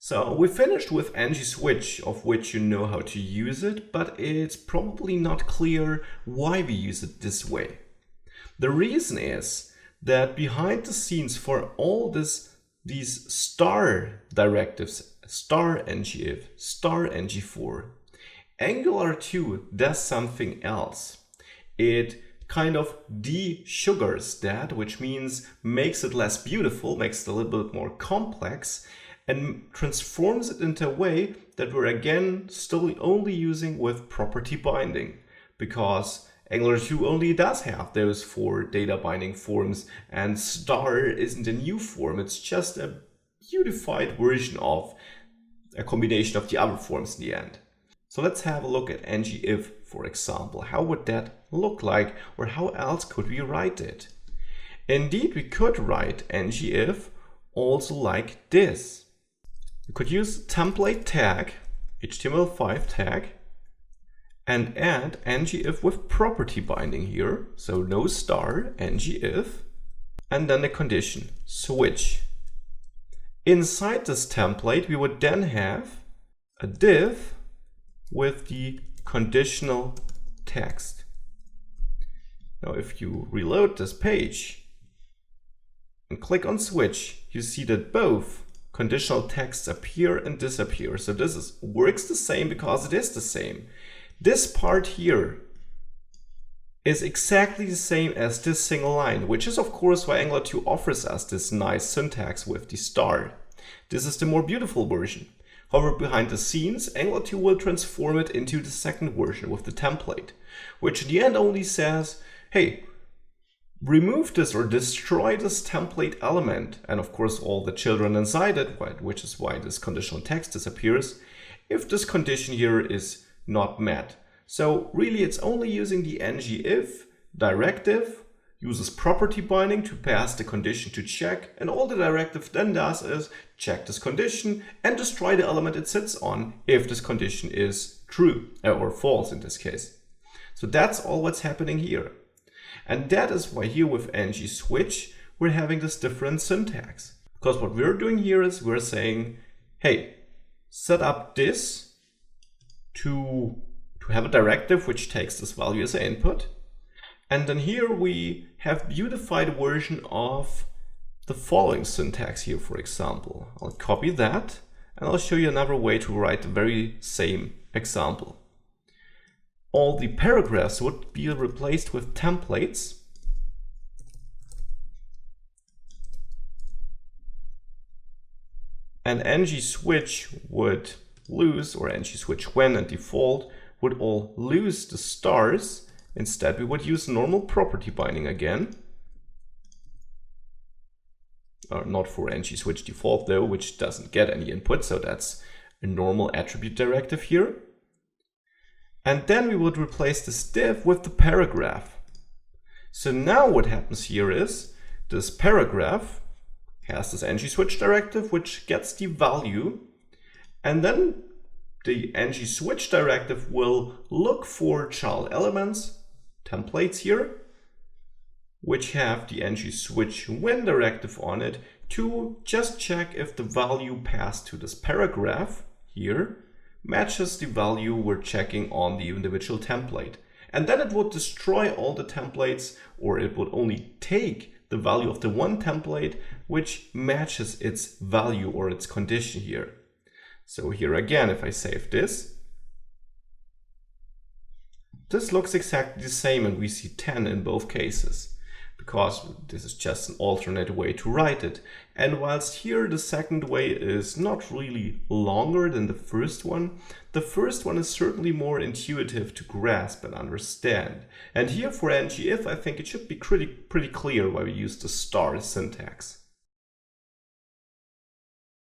So we finished with ng-switch, of which you know how to use it, but it's probably not clear why we use it this way. The reason is that behind the scenes for all these star directives, star ngif, star ngFor, Angular 2 does something else. It kind of de-sugars that, which means makes it less beautiful, makes it a little bit more complex, and transforms it into a way that we're again still only using with property binding, because Angular 2 only does have those 4 data binding forms, and star isn't a new form, it's just a beautified version of a combination of the other forms in the end. So let's have a look at ngIf, for example. How would that look like, or how else could we write it? Indeed, we could write ngIf also like this. We could use template tag, HTML5 tag, and add ngIf with property binding here. So no star, ngIf, and then the condition, switch. Inside this template, we would then have a div with the conditional text. Now, if you reload this page and click on switch, you see that both conditional texts appear and disappear. So this works the same because it is the same. This part here is exactly the same as this single line, which is of course why Angular 2 offers us this nice syntax with the star. This is the more beautiful version. However, behind the scenes, Angular 2 will transform it into the second version with the template, which in the end only says, hey, remove this or destroy this template element, and of course all the children inside it, which is why this conditional text disappears, if this condition here is not met. So really it's only using the ngIf directive, uses property binding to pass the condition to check, and all the directive then does is check this condition and destroy the element it sits on if this condition is true or false in this case. So that's all what's happening here. And that is why here with ng-switch, we're having this different syntax. Because what we're doing here is we're saying, hey, set up this to have a directive which takes this value as an input. And then here we have beautified version of the following syntax here, for example. I'll copy that and I'll show you another way to write the very same example. All the paragraphs would be replaced with templates. And ng-switch would lose, or ng-switch when and default would all lose the stars. Instead, we would use normal property binding again. Or not for ng-switch default though, which doesn't get any input, so that's a normal attribute directive here. And then we would replace this div with the paragraph. So now what happens here is this paragraph has this ng-switch directive which gets the value, and then the ng-switch directive will look for child elements, templates here, which have the ng-switch when directive on it to just check if the value passed to this paragraph here matches the value we're checking on the individual template. And then it would destroy all the templates, or it would only take the value of the one template which matches its value or its condition here. So here again, if I save this looks exactly the same, and we see 10 in both cases, because this is just an alternate way to write it. And whilst here the second way is not really longer than the first one is certainly more intuitive to grasp and understand. And here for ngIf, I think it should be pretty clear why we use the star syntax.